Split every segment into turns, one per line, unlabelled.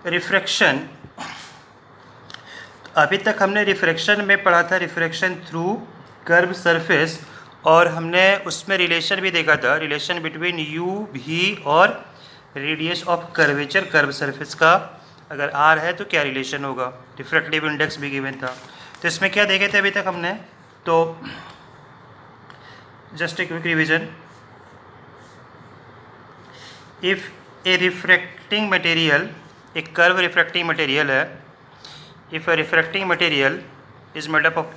Refraction, अभी तक हमने रिफ्रैक्शन में पढ़ा था रिफ्रैक्शन थ्रू कर्व सरफेस, और हमने उसमें रिलेशन भी देखा था, रिलेशन बिटवीन यू भी और radius of curvature curve surface का अगर आर है तो क्या रिलेशन होगा, रिफ्रैक्टिव इंडेक्स भी गिवन था। तो इसमें क्या देखे थे अभी तक हमने, तो just a quick revision. If A refracting material, एक कर्व रिफ्रैक्टिंग मटेरियल है, if A refracting material is made up of,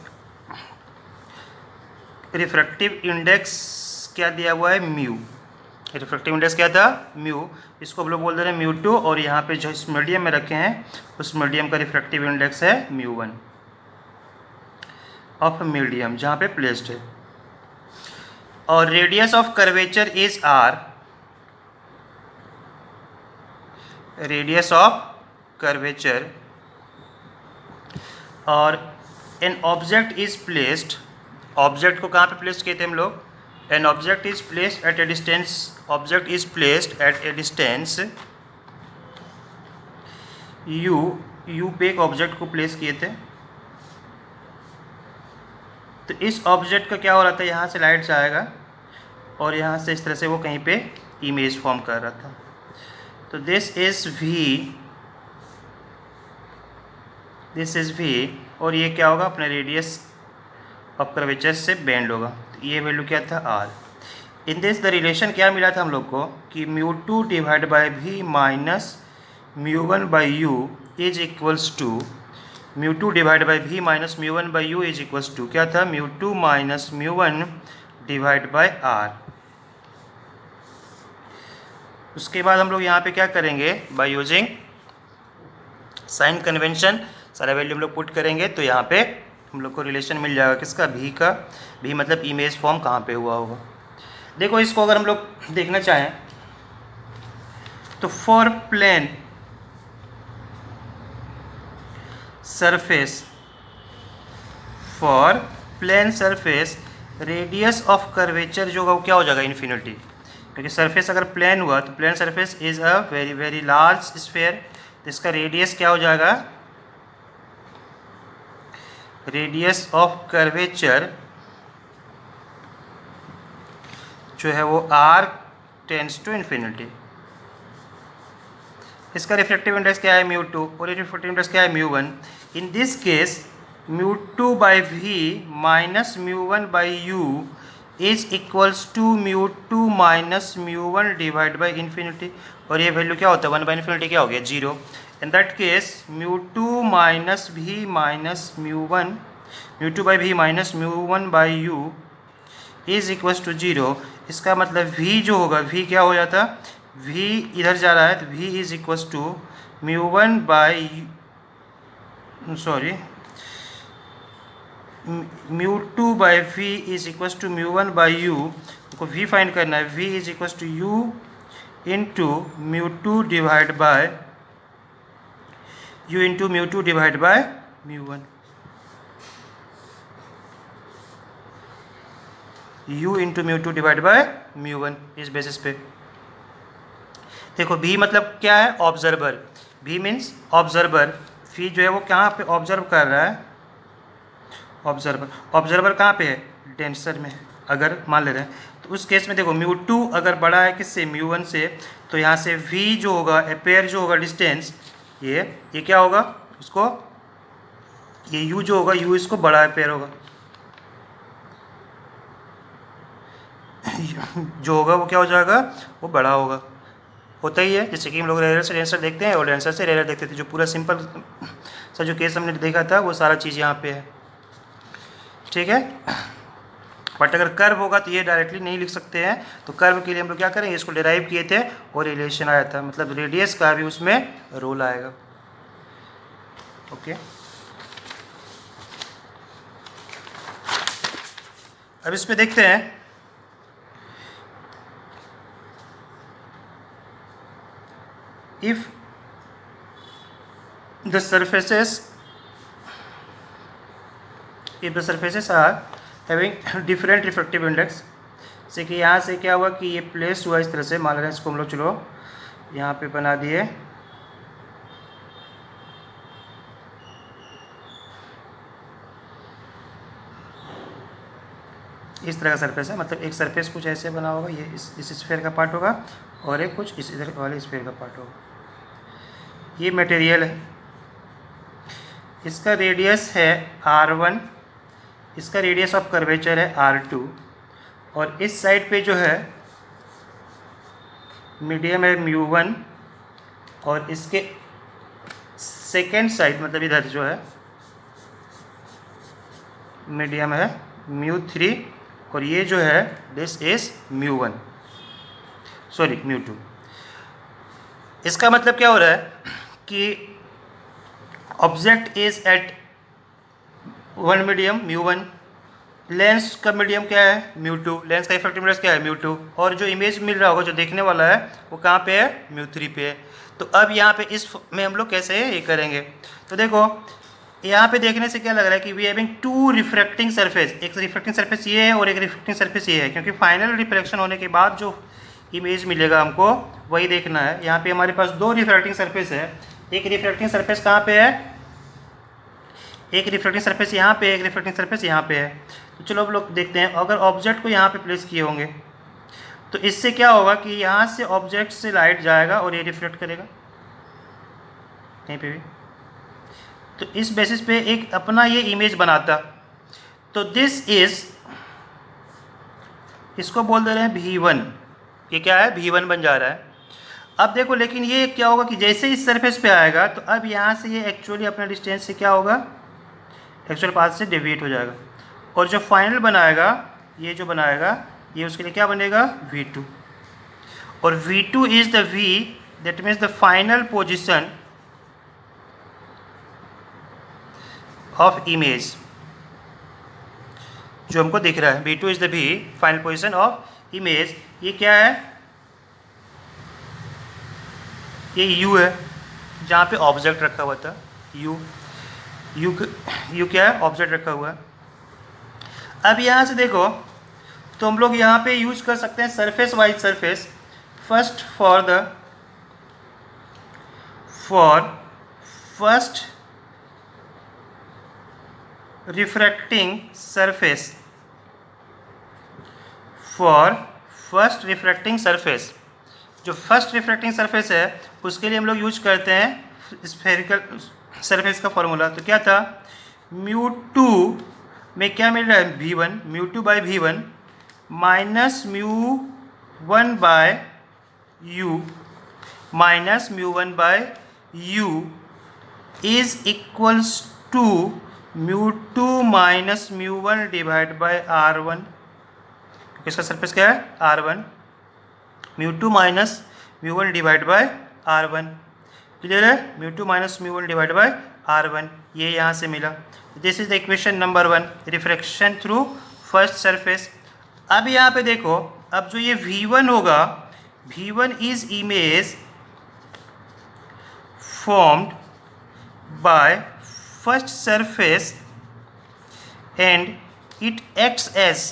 refractive index क्या दिया हुआ है, म्यू, रिफ्रैक्टिव इंडेक्स क्या था, म्यू, इसको हम लोग बोल दे रहे हैं म्यू टू, और यहाँ पे जो इस मीडियम में रखे हैं उस मीडियम का रिफ्रैक्टिव इंडेक्स है म्यू वन ऑफ मीडियम जहाँ पे प्लेस्ड है, और radius of curvature is r, radius of curvature, और an object is placed, object को कहाँ पे प्लेस किए थे हम लोग, an object is placed at a distance, object is placed at a distance u, u पे एक ऑब्जेक्ट को प्लेस किए थे। तो इस ऑब्जेक्ट का क्या हो रहा था, यहाँ से लाइट जाएगा और यहाँ से इस तरह से वो कहीं पे इमेज फॉर्म कर रहा था। तो this is v, this is v, और ये क्या होगा, अपने रेडियस ऑफ कर्वेचर से बेंड होगा। तो ये वैल्यू क्या था, r. In this the relation क्या मिला था हम लोग को कि mu two divide by v minus mu one by u is equals to, mu two divide by v minus mu one by u is equals to क्या था, mu two minus mu one divide by r. उसके बाद हम लोग यहाँ पे क्या करेंगे, बाय यूजिंग साइन कन्वेंशन सारा वैल्यू हम लोग पुट करेंगे, तो यहाँ पे हम लोग को रिलेशन मिल जाएगा किसका, भी का, भी मतलब इमेज फॉर्म कहाँ पे हुआ होगा। देखो इसको अगर हम लोग देखना चाहें तो for plane surface, for plane surface radius of curvature जो होगा वो क्या हो जाएगा, इन्फिनिटी, क्योंकि सरफेस अगर प्लेन हुआ तो plane surface is a very very large sphere, तो इसका रेडियस क्या हो जाएगा, रेडियस ऑफ कर्वेचर जो है वो आर टेंड्स टू इन्फिनिटी। इसका रिफ्लेक्टिव इंडेक्स क्या है, म्यू टू, और रिफ्लेक्टिव इंडेक्स क्या है, mu one. In this case mu two by v minus mu one by u is equals to mu two minus mu one divide by infinity, और ये value क्या होता है, वन बाई इन्फिनिटी क्या हो गया, zero. In that case mu two minus v minus mu one, mu two by v minus mu one by u is equals to zero. इसका मतलब v जो होगा, v क्या हो जाता, v इधर जा रहा है तो v is equals to mu one by, sorry, mu two by v is equals to mu one by u, को v फाइंड करना है, v is equals to u into mu two divide by u into mu two divide by mu one, u into mu two divide by mu one, इस basis पे। देखो b मतलब क्या है, observer, b means observer, phi जो है वो कहाँ पे ऑब्जर्व कर रहा है, ऑब्जर्वर, ऑब्जर्वर कहाँ पे है, डेंसर में, अगर मान ले रहे हैं तो उस केस में देखो म्यू टू अगर बड़ा है किससे, म्यू वन से, तो यहाँ से v जो होगा, अपेयर जो होगा डिस्टेंस, ये क्या होगा उसको, ये u जो होगा, u इसको बड़ा अपेयर होगा, जो होगा वो क्या हो जाएगा, वो बड़ा होगा, होता ही है। जैसे कि हम लोग रेयर से डेंसर देखते हैं और डेंसर से रेयर देखते थे, जो पूरा सिंपल सा जो केस हमने देखा था वो सारा चीज़ यहाँ पे है, ठीक है। बट अगर कर्व होगा तो ये डायरेक्टली नहीं लिख सकते हैं, तो कर्व के लिए हम लोग क्या करेंगे, इसको डिराइव किए थे और रिलेशन आया था, मतलब रेडियस का भी उसमें रोल आएगा, ओके। अब इसमें देखते हैं if the surfaces are having different refractive index, जैसे कि यहाँ से क्या हुआ कि ये प्लेस हुआ इस तरह से, मान रहे हैं इसको हम लोग, चलो यहाँ पे बना दिए, इस तरह का सरफेस है, मतलब एक सरफेस कुछ ऐसे बना होगा, ये इस स्फीयर का पार्ट होगा और एक कुछ इस इधर वाले स्फीयर का पार्ट होगा। ये मटेरियल है, इसका रेडियस है r1, इसका रेडियस ऑफ कर्वेचर है r2, और इस साइड पे जो है मीडियम है μ1, और इसके सेकेंड साइड मतलब इधर जो है मीडियम है μ3, और ये जो है दिस इज μ1 सॉरी μ2। इसका मतलब क्या हो रहा है कि object is at one medium μ1, lens का मीडियम क्या है μ2, लेंस का इफेक्टिव इंडेक्स क्या है μ2, और जो इमेज मिल रहा होगा जो देखने वाला है वो कहाँ पे है μ3 पे है। तो अब यहाँ पे इस में हम लोग कैसे ये करेंगे, तो देखो यहाँ पे देखने से क्या लग रहा है कि we having two refracting surface, एक रिफ्रैक्टिंग सरफेस ये है और एक रिफ्रैक्टिंग सरफेस ये है, क्योंकि फाइनल रिफ्लेक्शन होने के बाद जो इमेज मिलेगा हमको वही देखना है। यहाँ पे हमारे पास दो रिफ्रैक्टिंग सरफेस है, एक रिफ्रैक्टिंग सरफेस कहाँ पे है, एक रिफ्लेक्टिंग सरफेस यहाँ पे, एक रिफ्लेक्टिंग सरफेस यहाँ पे है। तो चलो अब लोग देखते हैं, अगर ऑब्जेक्ट को यहाँ पे प्लेस किए होंगे तो इससे क्या होगा कि यहाँ से ऑब्जेक्ट से लाइट जाएगा और ये रिफ्लेक्ट करेगा कहीं पे भी, तो इस बेसिस पे एक अपना ये इमेज बनाता। तो दिस इज, इसको बोल दे रहे हैं V1, ये क्या है V1 बन जा रहा है। अब देखो लेकिन ये क्या होगा कि जैसे इस सरफेस पे आएगा तो अब यहाँ से ये एक्चुअली अपना डिस्टेंस से क्या होगा, एक्चुअल पाथ से डेविएट हो जाएगा, और जो फाइनल बनाएगा ये जो बनाएगा ये उसके लिए क्या बनेगा V2, और V2 is the V that means the final position of image जो हमको दिख रहा है, V2 is the V final position of image. ये क्या है, ये U है जहाँ पे ऑब्जेक्ट रखा हुआ था, U क्या है, ऑब्जेक्ट रखा हुआ है। अब यहाँ से देखो तो हम लोग यहाँ पे यूज कर सकते हैं surface wise surface. First first refracting surface, जो फर्स्ट रिफ्रैक्टिंग सरफेस है उसके लिए हम लोग यूज करते हैं स्फेरिकल सरफेस का फॉर्मूला। तो क्या था, μ2 में क्या मिल रहा है V1, μ2 by V1 minus μ1 by U minus μ1 by U is equals to μ2 minus μ1 divide by R1। इसका सरफेस क्या है R1, μ2 minus μ1 divide by R1, clear है, μ2 माइनस μ1 डिवाइड बाय R1, ये यहाँ से मिला। This is the equation number 1, refraction through first surface. अब यहाँ पे देखो, अब जो ये V1 होगा, V1 is image formed by first surface and it acts as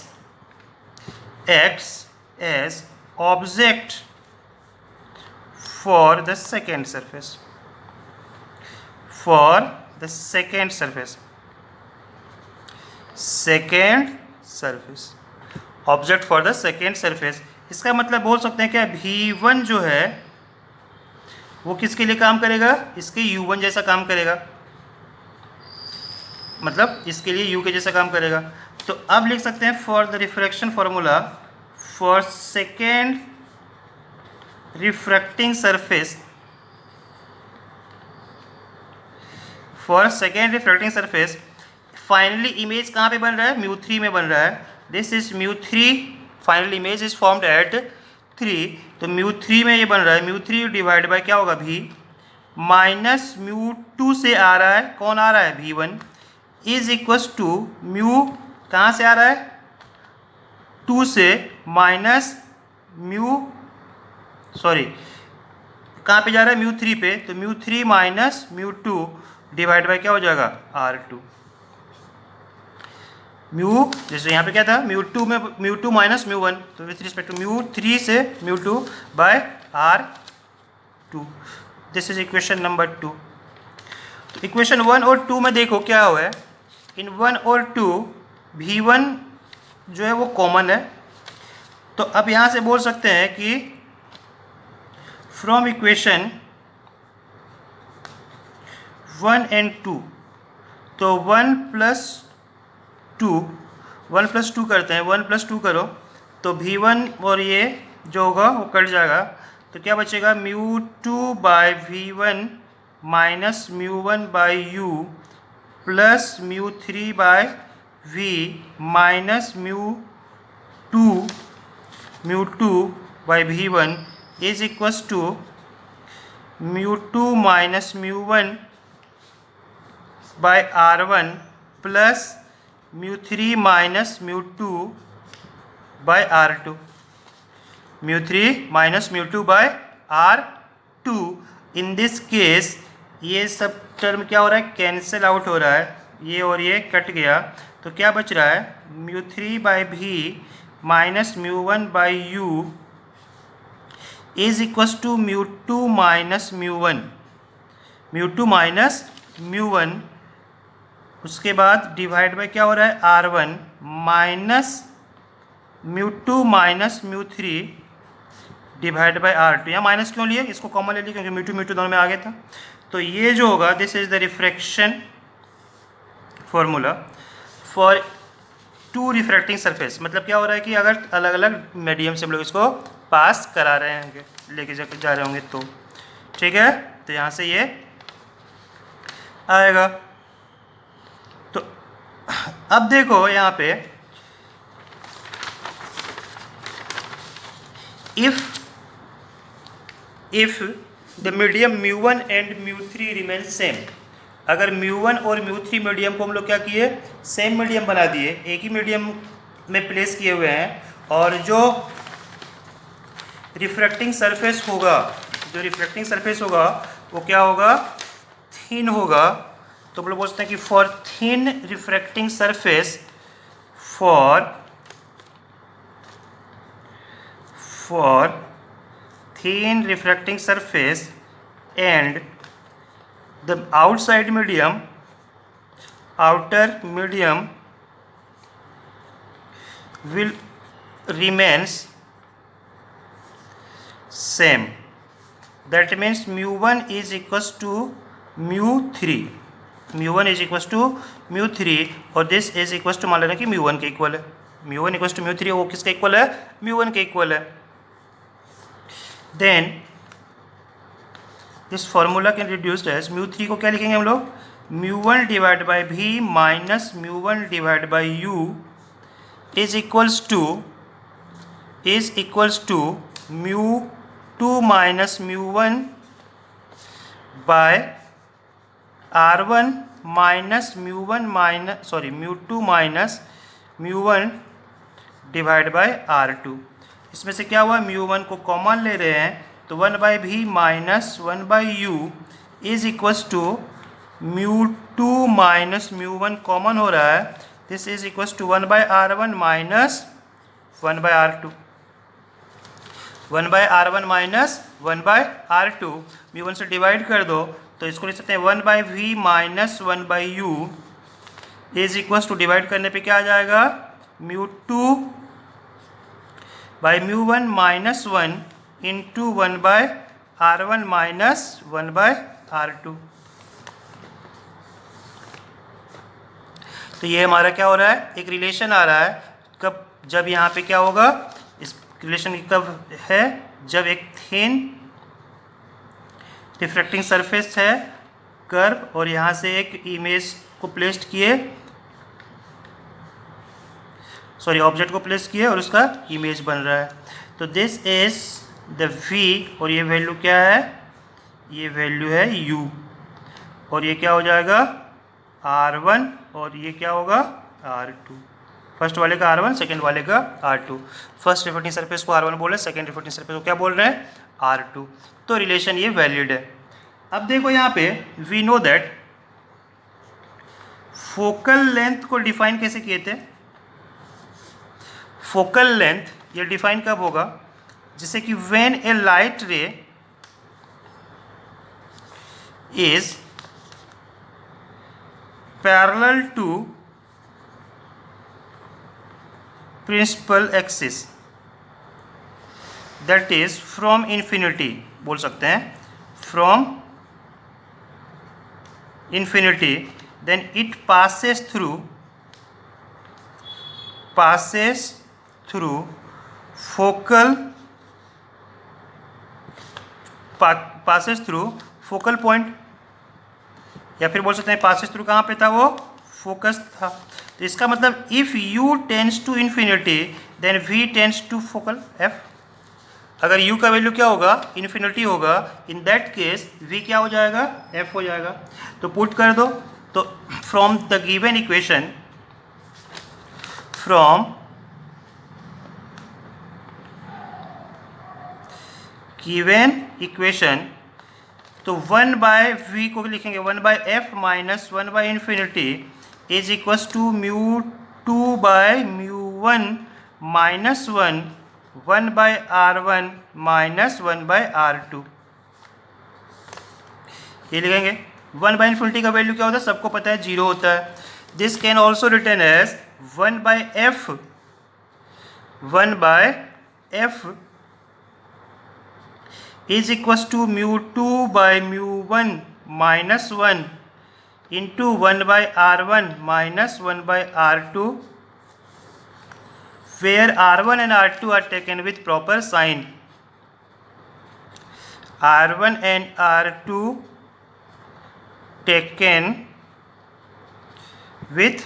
object for the second surface, object for the second surface. इसका मतलब बोल सकते हैं क्या, V1 जो है वो किसके लिए काम करेगा, इसके U1 जैसा काम करेगा, मतलब इसके लिए U के जैसा काम करेगा। तो अब लिख सकते हैं for the refraction formula for second refracting surface, finally image कहाँ पे बन रहा है, μ3 में बन रहा है। This is μ3, final image is formed at 3, तो μ3 में ये बन रहा है, μ3 डिवाइड बाय क्या होगा V माइनस μ2 से आ रहा है, कौन आ रहा है V1 is equals to mu कहाँ से आ रहा है 2 से माइनस कहाँ पे जा रहा है μ3 पे, तो μ3 माइनस μ2 डिवाइड बाय क्या हो जाएगा R2। म्यू जैसे यहाँ पे क्या था μ2 में μ2 माइनस μ1, तो विथ रिस्पेक्ट टू μ3 से μ2 by R2। This is equation number 2। तो इक्वेशन 1 और 2 में देखो क्या हुआ है, इन 1 और 2 V1 जो है वो कॉमन है। तो अब यहाँ से बोल सकते हैं कि फ्रॉम इक्वेशन 1 एंड 2, तो 1 प्लस 2 करते हैं, 1 प्लस 2 करो तो V1 और ये जो होगा वो कट जाएगा, तो क्या बचेगा μ2 by V1 minus μ1 by U plus μ3 by V minus μ2 by V1 is equals to μ2 minus μ1 by R1 plus μ3 minus μ2 by R2, μ3 minus μ2 by R2। In this case ये सब टर्म क्या हो रहा है, कैंसिल आउट हो रहा है, ये और ये कट गया, तो क्या बच रहा है μ3 by V minus μ1 by U is equals to μ2 minus μ1, उसके बाद डिवाइड बाई क्या हो रहा है R1 minus μ2 minus μ3 divide by R2। यहाँ माइनस क्यों लिए, इसको कॉमन ले लिए क्योंकि μ2 दोनों में आ गया था। तो ये जो होगा this is the refraction formula for two refracting surface. मतलब क्या हो रहा है कि अगर अलग अलग मीडियम से हम लोग इसको पास करा रहे होंगे, लेके जा रहे होंगे, तो ठीक है, तो यहाँ से ये आएगा। तो अब देखो यहाँ पे if the medium μ1 and μ3 remain same, अगर μ1 और μ3 मीडियम को हम लोग क्या किए, सेम मीडियम बना दिए, एक ही मीडियम में प्लेस किए हुए हैं, और जो रिफ्रैक्टिंग सरफेस होगा वो क्या होगा, थिन होगा। तो हम लोग बोलते हैं कि for thin refracting surface for thin refracting surface and the outer medium will remains same, that means μ1 is equals to μ3, और दिस इज इक्वल्स टू मान लेना कि μ1 के इक्वल है, μ1 इक्वल्स टू μ3, वो किसके इक्वल है, μ1 के इक्वल है। Then this formula can reduced as μ3 को क्या लिखेंगे हम लोग, μ1 divide by V minus μ1 divide by U is equals to μ2 minus μ1 by R1 minus μ2 minus μ1 divide by R2। इसमें से क्या हुआ, μ1 को कॉमन ले रहे हैं, तो 1 by V minus 1 by U is equals to μ2 minus μ1 common हो रहा है, this is equals to 1 by R1 minus 1 by R2, 1 by R1 minus 1 by R2, μ1 से डिवाइड कर दो तो इसको लिख सकते हैं 1 by V minus 1 by U is equals to, divide करने पे क्या आ जाएगा, μ2 by μ1 minus 1 into 1 by R1 minus 1 by R2। तो ये हमारा क्या हो रहा है, एक रिलेशन आ रहा है, कब, जब यहाँ पे क्या होगा, इस रिलेशन कब है, जब एक थिन रिफ्रैक्टिंग सरफेस है कर्व, और यहाँ से एक इमेज को प्लेस्ड किए, ऑब्जेक्ट को प्लेस किए और उसका इमेज बन रहा है। तो दिस इज द V, और ये वैल्यू क्या है, ये वैल्यू है U, और ये क्या हो जाएगा R1, और ये क्या होगा R2। फर्स्ट वाले का R1, सेकंड वाले का R2। फर्स्ट रिफ्रैक्टिंग सरफेस को R1 बोल रहे हैं, सेकंड रिफ्रैक्टिंग सरफेस को क्या बोल रहे हैं, R2। तो रिलेशन ये वैलिड है। अब देखो यहाँ पे we know that focal length को डिफाइन कैसे किए थे, फोकल लेंथ ये डिफाइन कब होगा, जैसे कि when a light ray is parallel to principal axis, that is from infinity, बोल सकते हैं from infinity, then it passes through focal focal point, या फिर बोल सकते हैं पासेस थ्रू कहाँ पे था, वो फोकस था। तो इसका मतलब if u tends to infinity then v tends to focal f। अगर u का वैल्यू क्या होगा, इन्फिनिटी होगा, इन दैट केस v क्या हो जाएगा, f हो जाएगा। तो पुट कर दो, तो from the given equation, from given equation, तो 1 बाय v को लिखेंगे 1 by f minus 1 by infinity is equals to mu 2 by mu 1 minus 1 by r1 minus 1 by r2। ये लिखेंगे। 1 बाय इन्फिनिटी का वैल्यू क्या होता है, सबको पता है 0 होता है। This can also return as 1 by f is equals to mu 2 by mu 1 minus 1 into 1 by r1 minus 1 by r2, where r1 and r2 are taken with proper sign. r1 and r2 taken with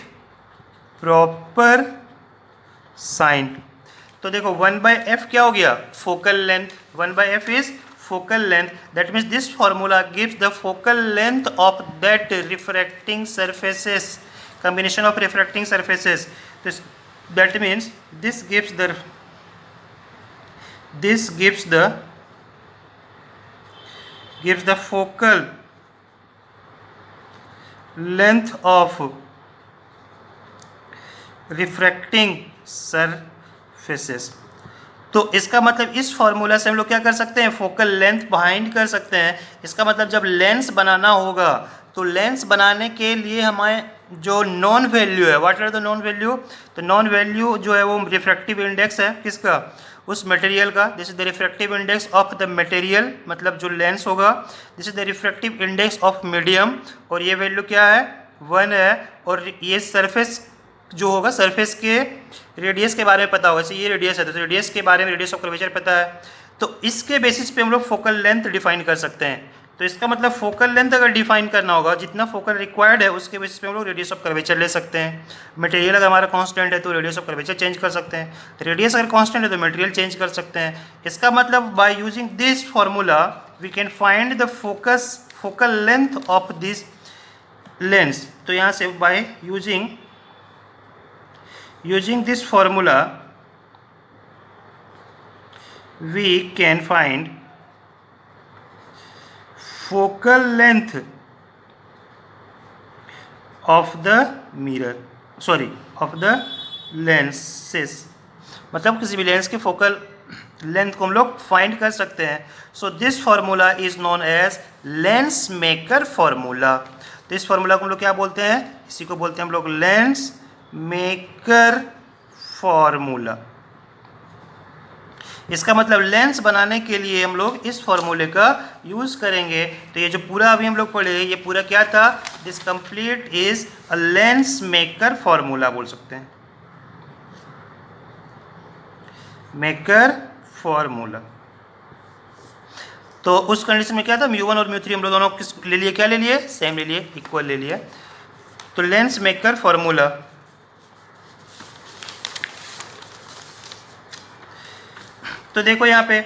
proper sign. तो देखो 1 by f क्या हो गया, focal length. 1 by f is focal length, that means this formula gives the focal length of that refracting surfaces, combination of refracting surfaces. That means this gives the focal length of refracting surfaces। तो इसका मतलब इस formula से हम लोग क्या कर सकते हैं, फोकल लेंथ फाइंड कर सकते हैं। इसका मतलब जब लेंस बनाना होगा तो लेंस बनाने के लिए हमें जो नॉन वैल्यू है, what are the known value, तो नॉन वैल्यू जो है वो रिफ्रैक्टिव इंडेक्स है किसका, उस मटेरियल का। This is the refractive index of the material, मतलब जो लेंस होगा। This is the refractive index of medium, और ये वैल्यू क्या है, 1 है। और ये सरफेस जो होगा, सरफेस के रेडियस के बारे में पता होगा, जैसे ये रेडियस है तो रेडियस के बारे में, रेडियस ऑफ कर्वेचर पता है, तो इसके बेसिस पे हम लोग फोकल लेंथ डिफाइन कर सकते हैं। तो इसका मतलब फोकल लेंथ अगर डिफाइन करना होगा, जितना फोकल रिक्वायर्ड है उसके बेसिस पे हम लोग रेडियस ऑफ कर्वेचर ले सकते हैं। मटेरियल अगर हमारा कांस्टेंट है तो रेडियस ऑफ कर्वेचर चेंज कर सकते हैं, रेडियस अगर कांस्टेंट है तो मटेरियल चेंज कर सकते हैं। इसका मतलब by using this formula we can find the focal length of this lens. तो यहाँ से by using this formula we can find focal length of the lenses, मतलब किसी भी लेंस के फोकल लेंथ को हम लोग फाइंड कर सकते हैं। So this formula is known as lens maker formula. तो इस फार्मूला को हम लोग क्या बोलते हैं, इसी को बोलते हैं हम लोग लेंस मेकर फॉर्मूला। इसका मतलब लेंस बनाने के लिए हम लोग इस फॉर्मूले का यूज करेंगे। तो ये जो पूरा अभी हम लोग पढ़े, ये पूरा क्या था, this complete is a lens maker formula, बोल सकते हैं मेकर फॉर्मूला। तो उस कंडीशन में क्या था, μ1 और μ3 हम लोग दोनों किस ले लिए, क्या ले लिए, सेम ले लिए, इक्वल ले लिए। तो लेंस मेकर फॉर्मूला, तो देखो यहाँ पे,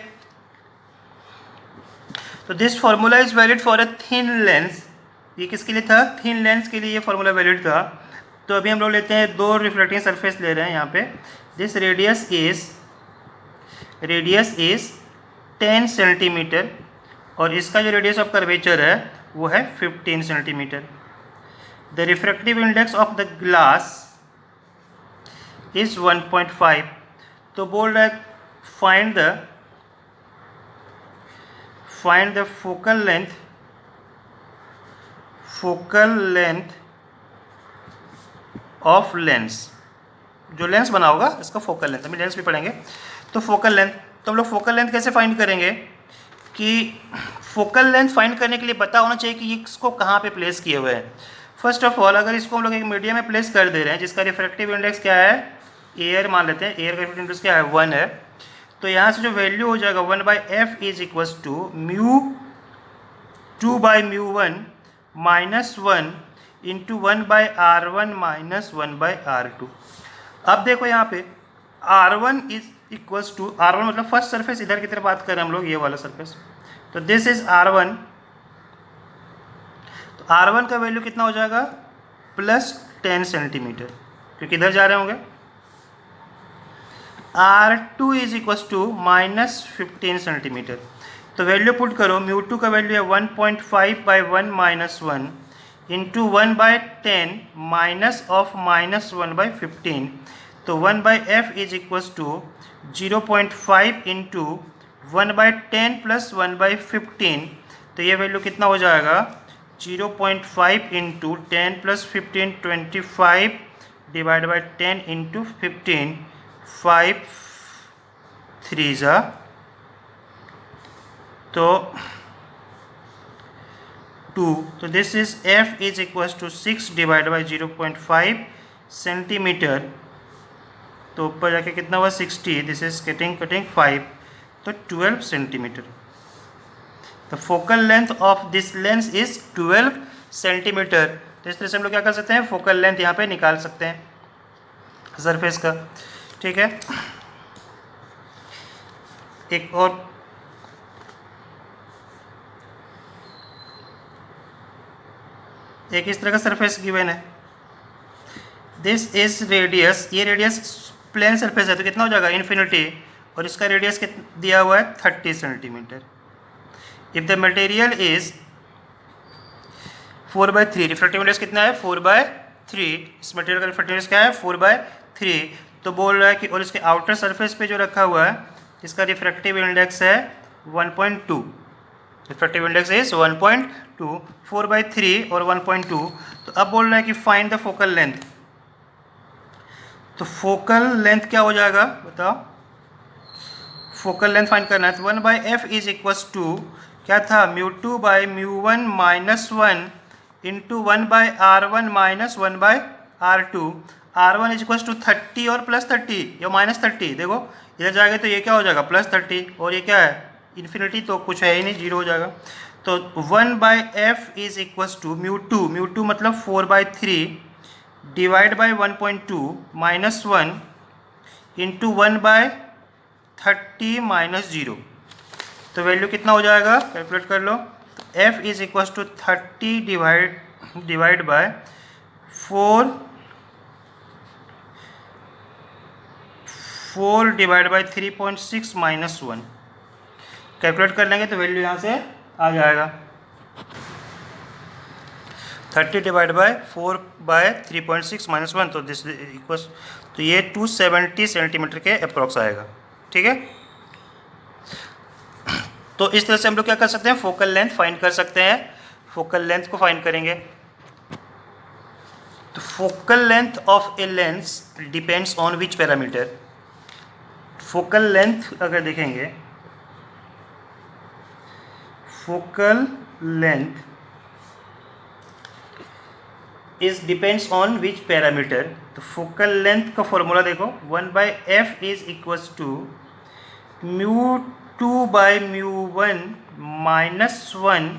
तो this formula is valid for a thin lens. ये किसके लिए था, थिन लेंस के लिए ये फॉर्मूला वैलिड था। तो अभी हम लोग लेते हैं दो रिफ्लेक्टिंग सरफेस ले रहे हैं यहाँ पे। दिस रेडियस इज 10 सेंटीमीटर और इसका जो रेडियस ऑफ कर्वेचर है वो है 15 centimetre. The refractive index of the glass is 1.5। तो बोल रहा है find the focal length of lens जो लेंस बना होगा इसका फोकल लेंथ, हम लेंस भी पढ़ेंगे। तो फोकल लेंथ, तो हम लोग फोकल लेंथ कैसे फाइंड करेंगे कि फोकल लेंथ फाइंड करने के लिए पता होना चाहिए कि इसको कहाँ पे प्लेस किए हुए हैं। फर्स्ट ऑफ ऑल अगर इसको हम लोग एक मीडियम में प्लेस कर दे रहे हैं जिसका रिफ्रैक्टिव इंडेक्स क्या है, एयर मान लेते हैं, एयर का रिफ्रैक्टिव इंडेक्स क्या है 1 है, तो यहाँ से जो वैल्यू हो जाएगा 1/f is equals to μ2/μ1 minus 1 into 1/r1 minus 1/r2। अब देखो यहाँ पे r1 is equals to, r1 मतलब फर्स्ट सरफेस इधर की तरफ बात कर रहे हैं हम लोग, ये वाला सरफेस, तो दिस इज r1, तो r1 का वैल्यू कितना हो जाएगा +10 सेंटीमीटर क्योंकि इधर जा रहे होंगे। r2 is equals to -15 centimetre, तो वैल्यू पुट करो, μ2 का वैल्यू है 1.5/1 माइनस 1 इंटू 1/10 माइनस ऑफ -1/15, तो 1/f is equals to 0.5 into 1/10 plus 1/15, तो ये वैल्यू कितना हो जाएगा 0.5 into 10 plus 15 25 divide by 10 into 15, 5 3 जा, तो 2, तो this is f is equals to 6 divide by 0.5 centimetre, तो ऊपर जाके कितना हुआ 60, दिस इज कटिंग 5, तो 12 centimetre. The focal length of this lens is 12 centimetre. तो इस तरह से हम लोग क्या कर सकते हैं, फोकल लेंथ यहाँ पे निकाल सकते हैं सरफेस का, ठीक है। एक और एक इस तरह का सरफेस गिवन है, दिस इज रेडियस, ये रेडियस प्लेन सरफेस है तो कितना हो जाएगा इन्फिनिटी, और इसका रेडियस दिया हुआ है 30 centimetre. If the material is 4/3, refractive index कितना है 4/3, इस मटेरियल का रिफ्रैक्टिव इंडेक्स क्या है 4/3, तो बोल रहा है कि, और इसके आउटर सरफेस पे जो रखा हुआ है इसका रिफ्रैक्टिव इंडेक्स है 1.2, रिफ्रैक्टिव इंडेक्स इज 1.2, 4/3 और 1.2, तो अब बोल रहा है कि फाइंड द फोकल लेंथ, तो फोकल लेंथ क्या हो जाएगा बताओ, फोकल लेंथ फाइंड करना है, तो 1/f इज इक्वल्स टू क्या था μ2/μ1 minus 1 into 1/r1 minus 1/r2, r1 is equals to 30 और +30 या -30, देखो इधर जाएगा तो ये क्या हो जाएगा +30 और ये क्या है इन्फिनिटी, तो कुछ है ही नहीं, 0 हो जाएगा। तो 1/f इज इक्वल्स टू μ2 मतलब 4/3 divide by 1.2 minus 1 into 1/30 minus 0, तो वैल्यू कितना हो जाएगा कैलकुलेट कर लो, f is equals to 30 divide by 4 divide by 3.6 minus 1, calculate कर लेंगे तो वैल्यू यहाँ से आ जाएगा 30 डिवाइड बाय 4/3.6 माइनस 1, तो दिस इक्वल्स, तो ये 270 सेंटीमीटर के अप्रॉक्स आएगा, ठीक है। तो इस तरह से हम लोग क्या कर सकते हैं, फोकल लेंथ फाइंड कर सकते हैं। फोकल लेंथ को फाइंड करेंगे तो focal length of a lens depends on which parameter, focal length अगर देखेंगे, focal length is depends on which parameter, तो फोकल लेंथ का फॉर्मूला देखो 1/f is equals to μ2/μ1 minus 1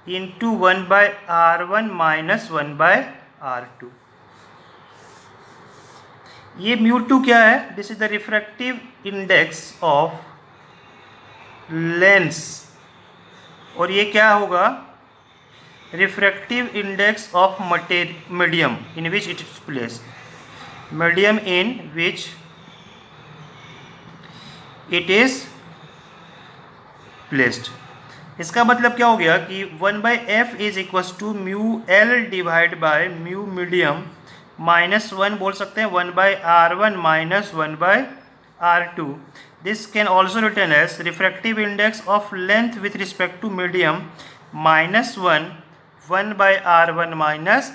into 1/r1 minus 1/r2। ये μ2 क्या है, this is the refractive index of lens, और ये क्या होगा refractive index of medium in which it is placed, medium in which it is placed. इसका मतलब क्या हो गया कि 1/f is equals to μl divide by mu medium minus 1 बोल सकते हैं 1/r1 minus 1/r2। This can also return as refractive index of length with respect to medium minus 1/r1 minus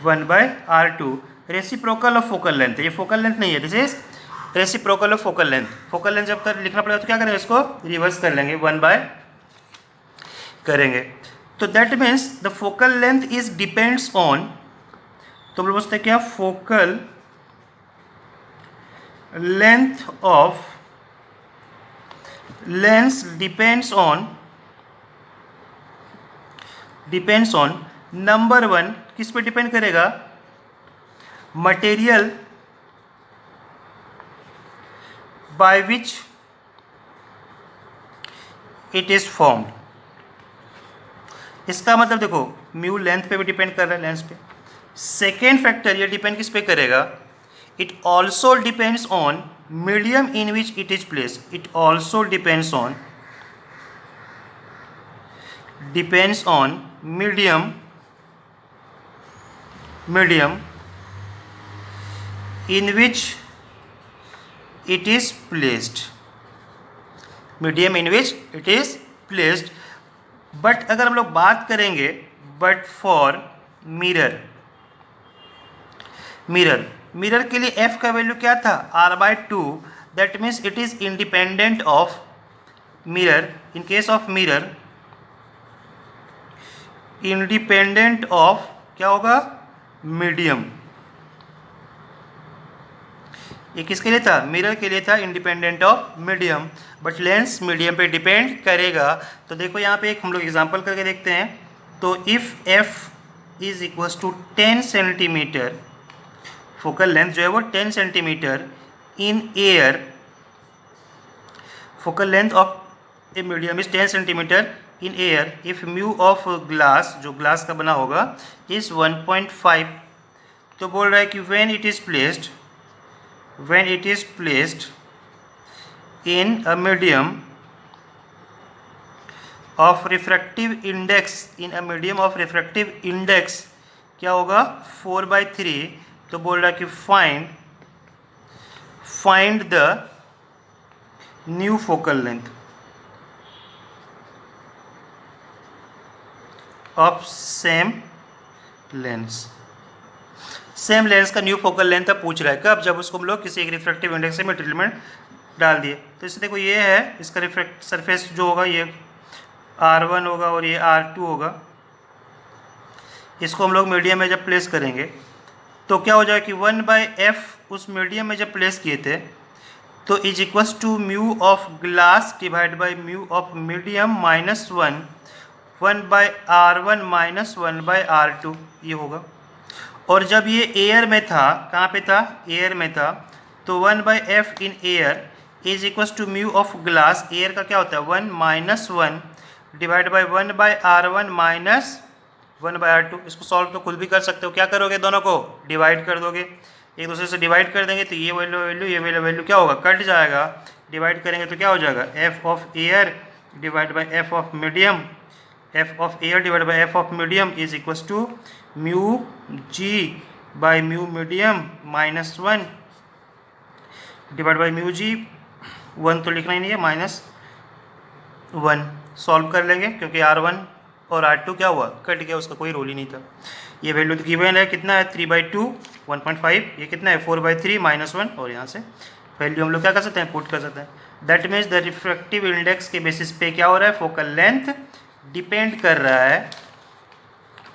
1/r2। Reciprocal of focal length है, ये focal length नहीं है, this is reciprocal of focal length. Focal length जब तक लिखना पड़ेगा तो क्या करेंगे, इसको रिवर्स कर लेंगे, 1 बाय करेंगे। तो that means the focal length is depends on, तो हम लोग बोलते हैं क्या, focal length of lens depends on number 1, किस पे डिपेंड करेगा, material by which it is formed. इसका मतलब देखो म्यू लेंथ पे भी डिपेंड कर रहा है, लेंस पे। सेकेंड फैक्टर ये डिपेंड किस पे करेगा, it also depends on medium in which it is placed. It also depends on medium in which it is placed, medium in which it is placed. But अगर हम लोग बात करेंगे, बट फॉर मिरर के लिए f का value क्या था, r/2, that means it is independent of mirror. In case of mirror independent of क्या होगा, मीडियम। ये किसके लिए था, मिरर के लिए था, independent of medium. But lens medium पे डिपेंड करेगा। तो देखो यहाँ पे एक हम लोग एग्जांपल करके देखते हैं। तो if f is equals to 10 centimetre, focal length जो है वो 10 centimetre in air, focal length of a medium is 10 centimetre in air, if mu of glass, जो ग्लास का बना होगा, इज 1.5। तो बोल रहा है कि when it is placed in a medium of refractive index, क्या होगा, 4/3। तो बोल रहा है कि find the new focal length of same lens। Same lens का न्यू फोकल लेंथ अब पूछ रहा है, कब, जब उसको हम लोग किसी एक रिफ्रैक्टिव इंडेक्स से मटेरियल में डाल दिए। तो इससे देखो ये है, इसका रिफ्रैक्ट सरफेस जो होगा ये R1 होगा और ये R2 होगा। इसको हम लोग मीडियम में जब प्लेस करेंगे तो क्या हो जाएगा कि 1/f उस मीडियम में जब प्लेस किए थे तो is equals to mu of glass divide by mu of medium minus 1/R1 minus 1/R2 ये होगा। और जब ये एयर में था, कहाँ पे था, एयर में था, तो 1/f in air is equals to mu of glass, air का क्या होता है 1 minus 1 divide by 1/R1 minus 1/R2। इसको सॉल्व तो खुद भी कर सकते हो, क्या करोगे, दोनों को डिवाइड कर दोगे, एक दूसरे से डिवाइड कर देंगे तो ये वैल्यू क्या होगा, कट जाएगा। डिवाइड करेंगे तो क्या हो जाएगा, f of air divide by f of medium, f of air divide by f of medium is equals to mu g by mu medium minus 1 divide by mu g, 1 तो लिखना ही नहीं है, माइनस 1। सॉल्व कर लेंगे क्योंकि R1 और R2 क्या हुआ, कट गया, उसका कोई रोल ही नहीं था। ये वैल्यू तो गिवन है, कितना है 3/2 1.5, ये कितना है 4/3 माइनस 1, और यहाँ से वैल्यू हम लोग क्या कर सकते हैं, पुट कर सकते हैं। That means the refractive index के बेसिस पे क्या हो रहा है, फोकल लेंथ डिपेंड कर रहा है,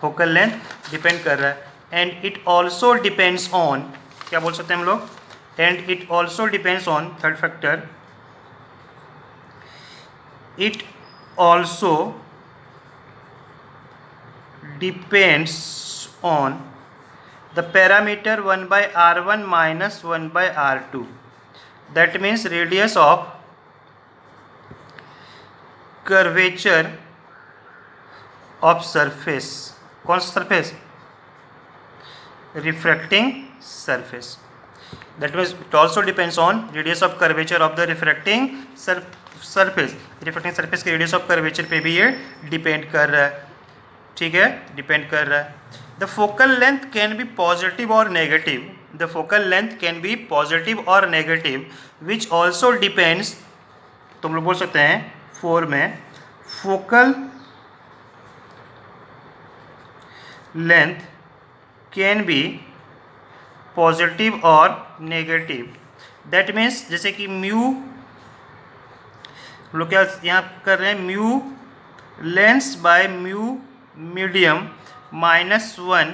फोकल लेंथ डिपेंड कर रहा है। And it also depends on, क्या बोल सकते हैं हम लोग, and it also depends on, third factor, it also depends on the parameter 1/R1 minus 1/R2, that means radius of curvature of surface, कौन सा surface, refracting surface, that means it also depends on radius of curvature of the refracting surface, refracting surface के radius of curvature पे भी ये depend कर रहा है, ठीक है, depend कर रहा है। The focal length can be positive or negative. The focal length can be positive or negative, which also depends, तो हम लोग बोल सकते हैं 4 में, focal length can be positive और नेगेटिव। दैट मीन्स जैसे कि म्यू, हम लोग क्या यहाँ कर रहे हैं, mu lens bye mu medium -1,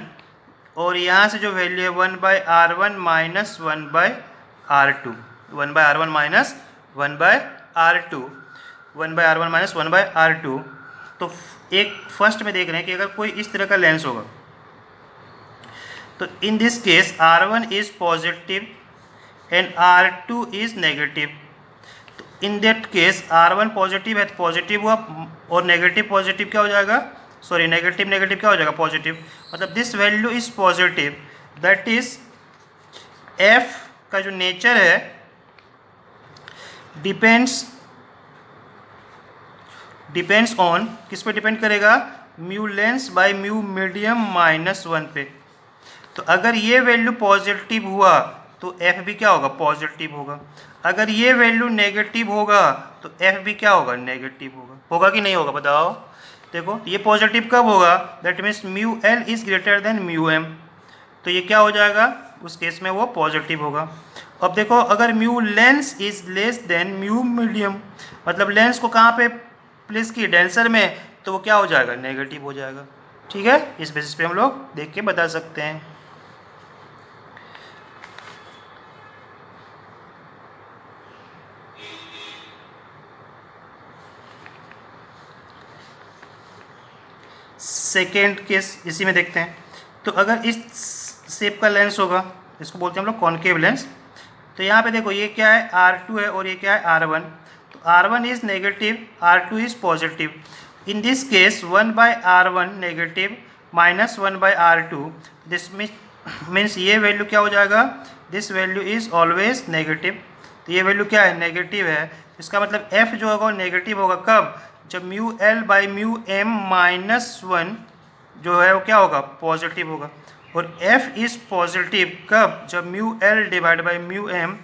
और यहाँ से जो वैल्यू है 1/r1 minus 1/r2, 1/r1 minus 1/r2, 1/r1 minus 1/r2। तो एक फर्स्ट में देख रहे हैं कि अगर कोई इस तरह का लेंस होगा तो इन this case r1 is positive and r2 is negative. तो इन दैट केस r1 पॉजिटिव है तो पॉजिटिव हुआ, और नेगेटिव पॉजिटिव क्या हो जाएगा, सॉरी नेगेटिव नेगेटिव क्या हो जाएगा, पॉजिटिव। मतलब this value is positive, that is f का जो नेचर है डिपेंड्स ऑन, किस पे डिपेंड करेगा, mu lens bye mu medium -1 पे। तो अगर ये वैल्यू पॉजिटिव हुआ तो f भी क्या होगा, पॉजिटिव होगा। अगर ये वैल्यू नेगेटिव होगा तो f भी क्या होगा, नेगेटिव होगा। होगा कि नहीं होगा बताओ। देखो ये पॉजिटिव कब होगा, that means mu l is greater than mu m, तो ये क्या हो जाएगा, उस केस में वो पॉजिटिव होगा। अब देखो अगर mu lens is less than mu medium, मतलब लेंस को कहाँ पे प्लेस की, डेंसर में, तो वो क्या हो जाएगा, नेगेटिव हो जाएगा। ठीक है, इस बेसिस पे हम लोग देख के बता सकते हैं। सेकेंड केस इसी में देखते हैं। तो अगर इस शेप का लेंस होगा, इसको बोलते हैं हम लोग कॉनकेव लेंस, तो यहाँ पे देखो ये क्या है, R2 है और ये क्या है, R1। तो R1 is negative, R2 is positive. In this case 1/r1 negative minus 1/r2, this means ये वैल्यू क्या हो जाएगा, this value is always negative. तो ये वैल्यू क्या है, नेगेटिव है। इसका मतलब f जो होगा नेगेटिव होगा कब, जब mu l by mu m -1 जो है वो क्या होगा, पॉजिटिव होगा। और f इज पॉजिटिव कब, जब mu l divide by mu m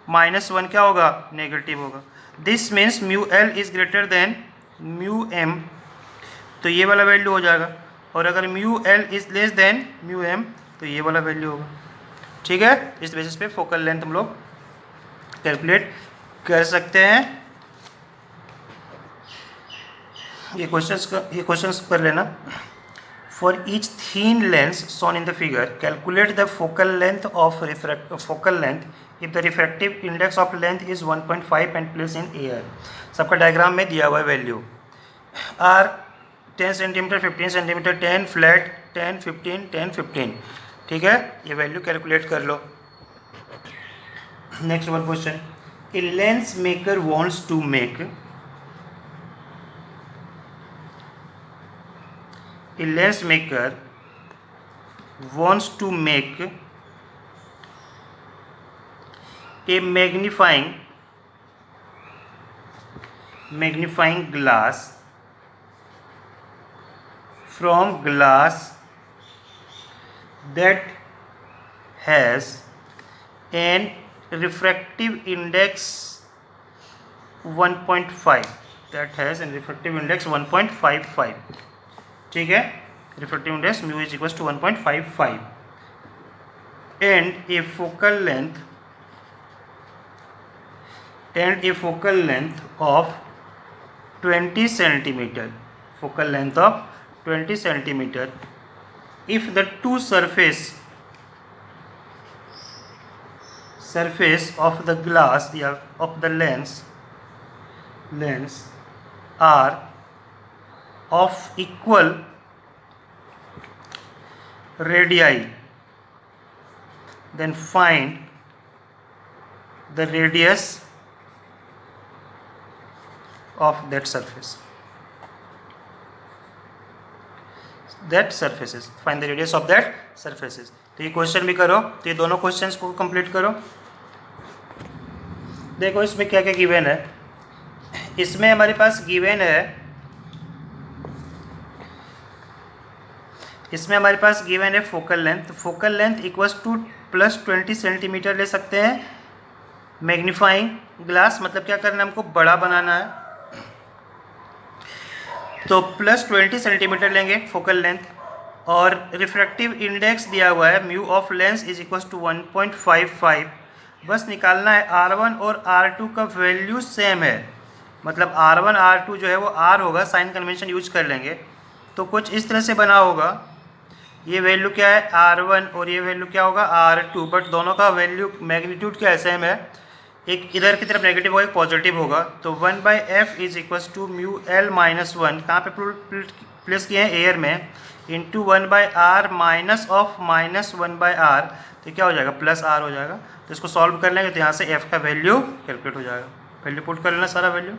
-1 क्या होगा, नेगेटिव होगा। This means mu l is greater than mu m, तो ये वाला वैल्यू हो जाएगा। और अगर mu l is less than mu m तो ये वाला वैल्यू होगा। ठीक है, इस बेसिस पे फोकल लेंथ हम लोग कैलकुलेट कर सकते हैं। ये क्वेश्चंस कर लेना। For each thin lens shown in the figure calculate the focal length of focal length if the refractive index of length is 1.5 and place in air. सबका डायग्राम में दिया हुआ है value. R 10 centimetre, 15 centimetre, 10 flat, 10 15 10 15। ठीक है, ये value calculate कर लो। Next one question, a lens maker wants to make a lens maker wants to make a magnifying glass from glass that has an refractive index 1.5, that has an refractive index 1.55। ठीक है, refractive index mu is equal to 1.55 and a focal length of 20 centimetre, focal length of 20 centimetre if the two surface of the glass या of the lens are of equal radii, then find the radius of that surface, find the radius of that surfaces। तो ये question भी करो, तो ये दोनों questions को complete करो। देखो इसमें क्या क्या गिवन है। इसमें हमारे पास गिवन है, इसमें हमारे पास गिवन है focal length. Focal length equals to +20 centimetre ले सकते हैं। मैग्नीफाइंग ग्लास मतलब क्या करना है, हमको बड़ा बनाना है, तो +20 सेंटीमीटर लेंगे फोकल लेंथ। और रिफ्रैक्टिव इंडेक्स दिया हुआ है mu of lens is equal to 1.55। बस निकालना है R1 और R2 का वैल्यू सेम है, मतलब R1 R2 जो है वो R होगा, साइन कन्वेंशन यूज कर लेंगे तो कुछ इस तरह से बना होगा। ये वैल्यू क्या है R1 और ये वैल्यू क्या होगा R2, बट दोनों का वैल्यू मैग्नीट्यूड क्या है सेम है, एक इधर की तरफ नेगेटिव होगा एक पॉजिटिव होगा। तो 1/f is equals to mu L minus 1 कहाँ पे प्लेस किए हैं एयर में, into 1/r minus of minus 1/r, तो क्या हो जाएगा प्लस r हो जाएगा। तो इसको सॉल्व कर लेंगे तो यहाँ से f का वैल्यू कैलकुलेट हो जाएगा। वैल्यू पुट कर लेना सारा वैल्यू,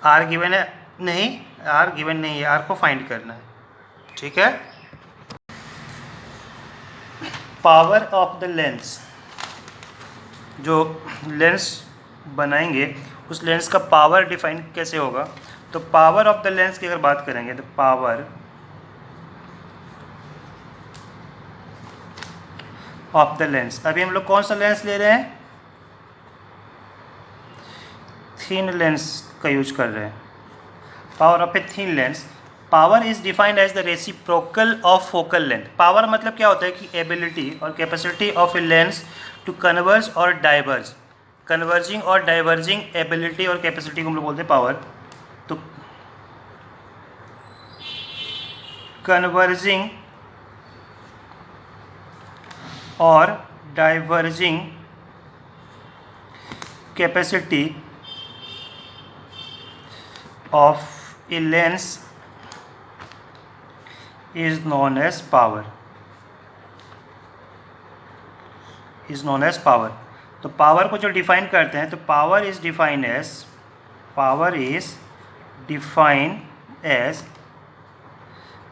r गिवन है नहीं, r गिवन नहीं है, r को फाइंड करना है, ठीक है। पावर ऑफ द लेंस, जो लेंस बनाएंगे उस लेंस का पावर डिफाइन कैसे होगा, तो पावर ऑफ द लेंस की अगर बात करेंगे तो पावर ऑफ द लेंस, अभी हम लोग कौन सा लेंस ले रहे हैं, थिन लेंस का यूज कर रहे हैं। Power of a thin lens, power is defined as the reciprocal of focal length. Power मतलब क्या होता है कि एबिलिटी और capacity of a lens to converge और डाइवर्ज, कन्वर्जिंग और डाइवर्जिंग एबिलिटी और कैपेसिटी को हम लोग बोलते हैं पावर। तो कन्वर्जिंग और diverging capacity of a lens is known as power, is known as power। तो पावर को जो डिफाइन करते हैं तो power is defined as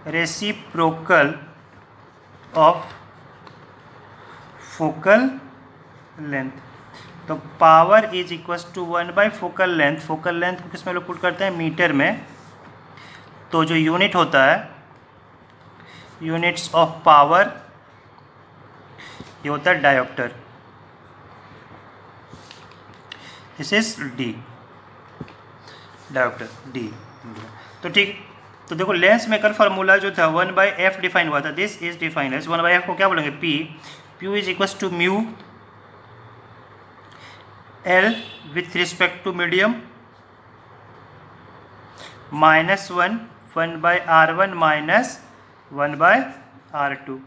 reciprocal of focal length. तो power is equals to 1 focal length, focal length को किस में लोग पुट करते हैं मीटर में, तो जो यूनिट होता है यूनिट्स ऑफ पावर ये होता है dioptre, this is D, dioptre D. तो ठीक, तो देखो लेंस मेकर फार्मूला जो था 1/f डिफाइन हुआ था, this is defined as 1/f को क्या बोलेंगे p, p is equals to mu L with respect to medium minus 1/r1 minus 1/r2।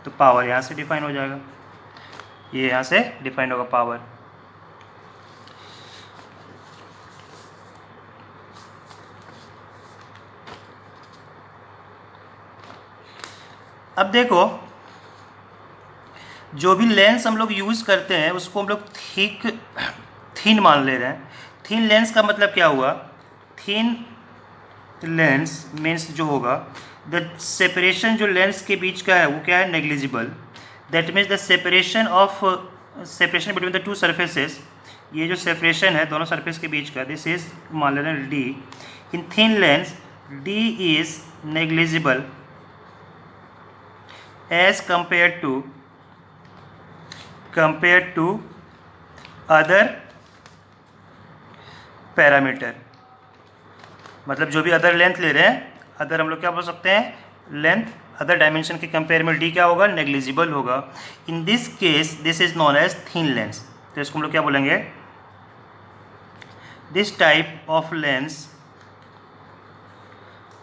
तो पावर यहाँ से डिफाइन हो जाएगा, ये यहाँ से डिफाइन होगा पावर। अब देखो जो भी लेंस हम लोग यूज़ करते हैं उसको हम लोग थिन मान ले रहे हैं। थिन लेंस का मतलब क्या हुआ, थिन लेंस मीन्स जो होगा द सेपरेशन जो लेंस के बीच का है वो क्या है negligible, that means the separation between the two surfaces, ये जो सेपरेशन है दोनों सरफेस के बीच का, दिस इज मान लेना d. In thin lens d is negligible as compare to other parameter, मतलब जो भी अदर लेंथ ले रहे हैं, अदर हम लोग क्या बोल सकते हैं लेंथ, अदर डायमेंशन के कंपेयर में डी क्या होगा नेग्लिजिबल होगा। In this case this is known as thin lens, तो इसको हम लोग क्या बोलेंगे, this type of lens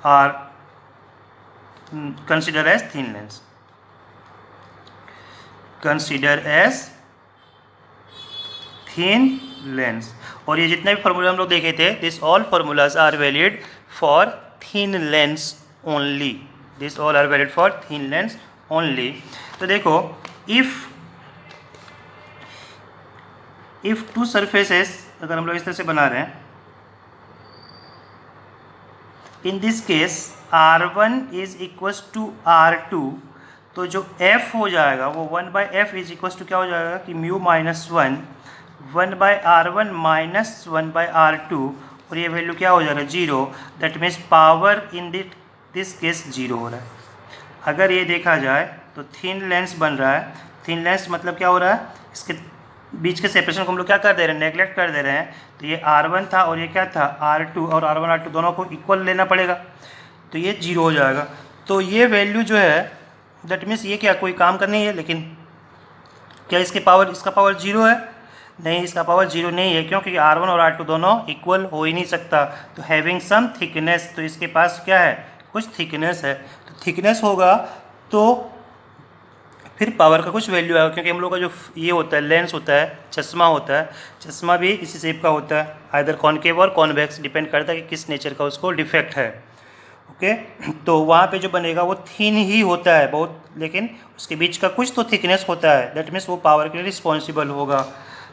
are consider as thin lens, consider as thin lens. और ये जितने भी फॉर्मूला हम लोग देखे थे, this all formulas are valid for thin lens only, this all are valid for thin lens only. तो देखो इफ टू सरफेसेस अगर हम लोग इस तरह से बना रहे हैं, in this case R1 is equals to R2, तो जो f हो जाएगा वो 1/f इज इक्वल्स टू क्या हो जाएगा कि mu minus 1/r1 minus 1/r2, और ये वैल्यू क्या हो जाएगा 0, that means power in this case 0 हो रहा है। अगर ये देखा जाए तो थिन लेंस बन रहा है, थिन लेंस मतलब क्या हो रहा है, इसके बीच के सेपरेशन को हम लोग क्या कर दे रहे हैं नेगलेक्ट कर दे रहे हैं। तो ये R1 था और ये क्या था R2, और R1 R2 दोनों को इक्वल लेना पड़ेगा। तो ये 0 हो जाएगा। तो ये वैल्यू जो है दैट मीन्स ये क्या कोई काम का नहीं है, लेकिन क्या इसका पावर 0 है? नहीं, इसका पावर 0 नहीं है। क्यों? क्योंकि R1 और R2 दोनों इक्वल हो ही नहीं सकता। तो हैविंग सम थिकनेस, तो इसके पास क्या है? कुछ थिकनेस है। तो थिकनेस होगा तो फिर पावर का कुछ वैल्यू आएगा, क्योंकि हम लोग का जो ये होता है लेंस होता है, चश्मा होता है, चश्मा भी इसी शेप का होता है, आइदर कॉनकेव और कॉन्वेक्स, डिपेंड करता है कि किस नेचर का उसको डिफेक्ट है। ओके, तो वहाँ पे जो बनेगा वो थिन ही होता है बहुत, लेकिन उसके बीच का कुछ तो थिकनेस होता है, दैट मीन्स वो पावर के लिए रिस्पॉन्सिबल होगा।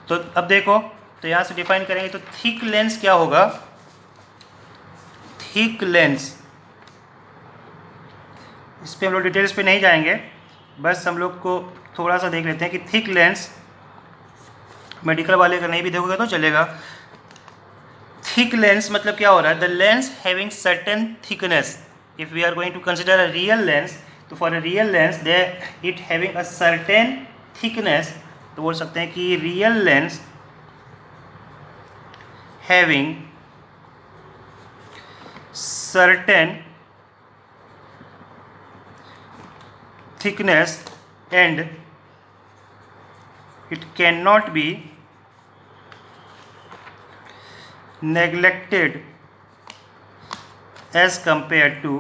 तो अब देखो, तो यहाँ से डिफाइन करेंगे तो थिक लेंस क्या होगा? थिक लेंस, इस पर हम लोग डिटेल्स पे नहीं जाएंगे, बस हम लोग को थोड़ा सा देख लेते हैं कि थिक लेंस मेडिकल वाले अगर नहीं भी देखोगे तो चलेगा। थिक लेंस मतलब क्या हो रहा है? The lens having certain thickness. If we are going to consider a real lens, तो for a real lens they it having a certain thickness, तो बोल सकते हैं कि real lens having certain thickness and it cannot be neglected as compared to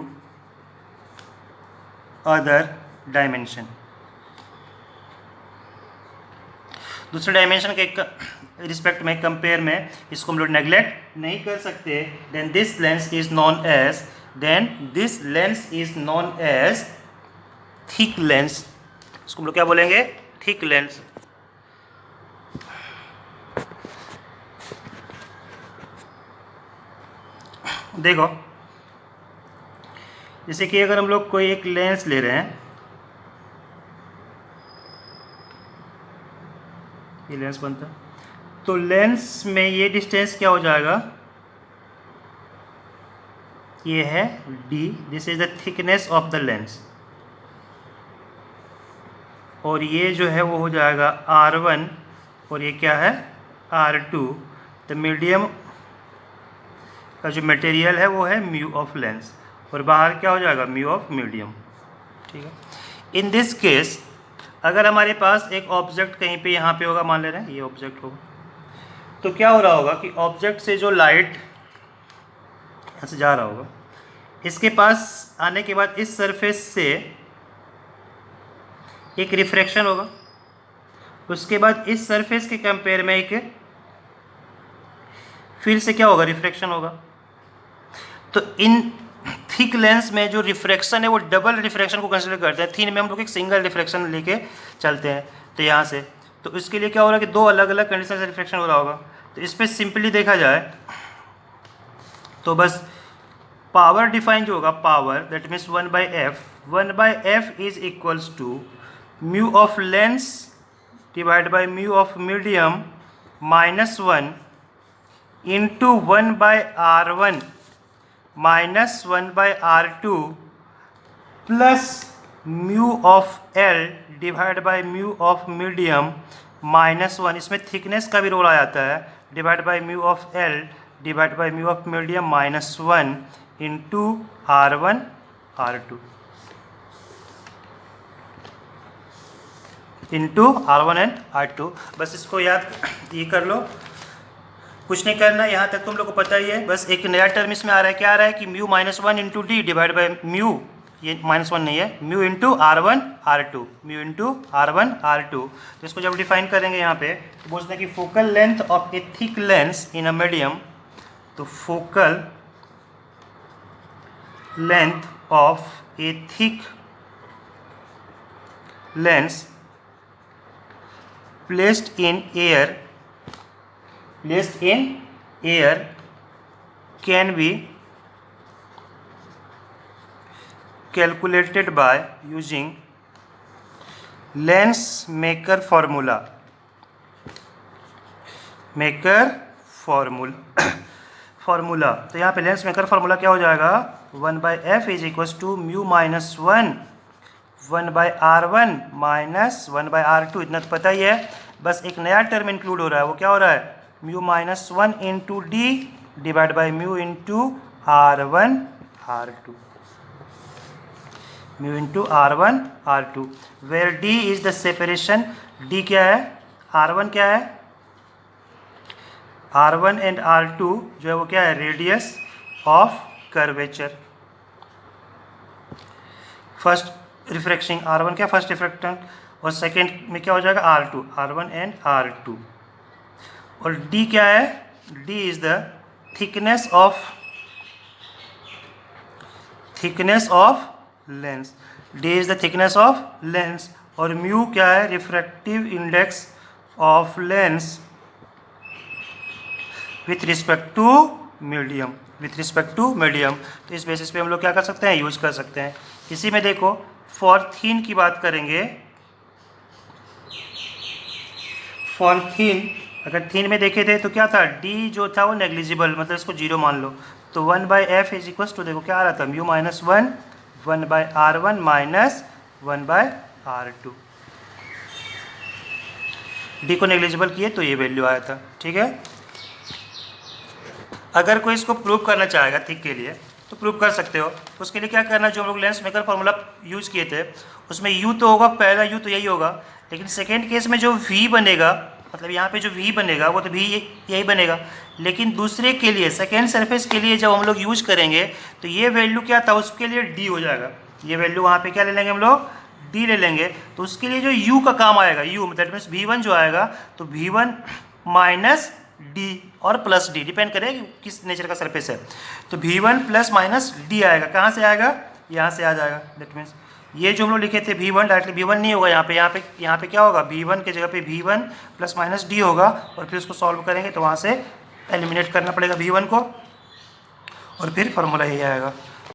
other dimension। दूसरे dimension के respect में, compare में इसको हम लोग नेग्लेक्ट नहीं कर सकते। Then this lens is known as thick lens. इसको हम लोग क्या बोलेंगे? Thick lens. देखो, जैसे कि अगर हम लोग कोई एक लेंस ले रहे हैं, ये लेंस बनता है, तो लेंस में ये डिस्टेंस क्या हो जाएगा? ये है d, this is the thickness of the lens, और ये जो है वो हो जाएगा R1, और ये क्या है? R2। द मीडियम का जो मटेरियल है वो है म्यू ऑफ लेंस, और बाहर क्या हो जाएगा? Mu of medium. ठीक है। इन दिस केस अगर हमारे पास एक ऑब्जेक्ट कहीं पे यहाँ पे होगा, मान ले रहे हैं ये ऑब्जेक्ट होगा, तो क्या हो रहा होगा कि ऑब्जेक्ट से जो लाइट यहाँ से जा रहा होगा, इसके पास आने के बाद इस सरफेस से एक रिफ्रैक्शन होगा, उसके बाद इस सरफेस के कंपेयर में एक फिर से क्या होगा? रिफ्रैक्शन होगा। तो इन थिक लेंस में जो रिफ्रैक्शन है वो डबल रिफ्रैक्शन को कंसिडर करते हैं। थिन में हम लोग एक सिंगल रिफ्रैक्शन लेके चलते हैं, तो यहाँ से, तो इसके लिए क्या हो रहा है कि दो अलग अलग कंडीशन से रिफ्रैक्शन हो रहा होगा। तो इस पर सिंपली देखा जाए तो बस पावर डिफाइन जो होगा, power that means 1/f is equals to mu of lens divide by mu of medium -1 into 1/r1 -1/r2 plus mu of L divide by mu of medium -1, इसमें थिकनेस का भी role आ जाता है, divide by mu of L divide by mu of medium -1 into R1 R2 into R1 and R2। बस इसको याद ये कर लो, कुछ नहीं करना, यहाँ तक तुम लोग को पता ही है। बस एक नया टर्म इसमें आ रहा है, क्या आ रहा है कि mu -1 into D divide by mu, ये -1 नहीं है, mu into R1 R2, mu into R1 R2। तो इसको जब डिफाइन करेंगे यहाँ पे, तो बोलते हैं कि focal length of a thick lens in a medium, तो focal length of a thick lens placed in air can be calculated by using lens maker formula। तो यहाँ पे लेंस मेकर फार्मूला क्या हो जाएगा? 1/f is equals to mu -1 1/r1 -1/r2, इतना तो पता ही है। बस एक नया टर्म इंक्लूड हो रहा है, वो क्या हो रहा है? Mu -1 into D divide by mu into R1 R2। Mu into R1 R2, where D is the separation. D क्या है, R1 क्या है, R1 एंड R2 जो है वो क्या है, radius of curvature. First refraction R1 क्या, फर्स्ट रिफ्रैक्टर, और सेकेंड में क्या हो जाएगा R2, R1 एंड R2। और D क्या है, D is the thickness of lens, D is the thickness of lens. और म्यू क्या है, refractive index of lens with respect to medium, तो इस बेसिस पे हम लोग क्या कर सकते हैं, यूज कर सकते हैं। इसी में देखो फॉर थीन की बात करेंगे, फॉर थीन अगर थीन में देखे थे तो क्या था, डी जो था वो नेग्लिजिबल, मतलब इसको जीरो मान लो, तो 1/f इज इक्वल टू, देखो क्या आ रहा था, mu minus 1/r1 minus 1/r2। D को नेग्लिजिबल किए तो ये वैल्यू आया था, ठीक है। अगर कोई इसको प्रूव करना चाहेगा थिक के लिए तो प्रूव कर सकते हो। उसके लिए क्या करना, जो हम लोग लेंस मेकर फॉर्मूला यूज़ किए थे उसमें u तो होगा, पहला u तो यही होगा, लेकिन सेकेंड केस में जो v बनेगा, मतलब यहाँ पे जो v बनेगा वो तो v यही बनेगा, लेकिन दूसरे के लिए सेकेंड सरफेस के लिए जब हम लोग यूज करेंगे तो ये वैल्यू क्या था, उसके लिए d हो जाएगा। ये वैल्यू वहाँ पे क्या ले लेंगे हम लोग, d ले लेंगे। तो उसके लिए जो u का काम आएगा, u दैट मीन्स v1 जो आएगा, तो v1 माइनस d और प्लस d, डिपेंड करेगा किस नेचर का सरफेस है। तो v1 प्लस माइनस d आएगा, कहाँ से आएगा, यहाँ से आ जाएगा। दैट मीन्स ये जो हम लोग लिखे थे v1, डायरेक्टली v1 नहीं होगा, यहाँ पे क्या होगा, v1 के जगह पे v1 प्लस माइनस d होगा, और फिर उसको सॉल्व करेंगे तो वहाँ से एलिमिनेट करना पड़ेगा v1 को, और फिर फॉर्मूला यही आएगा।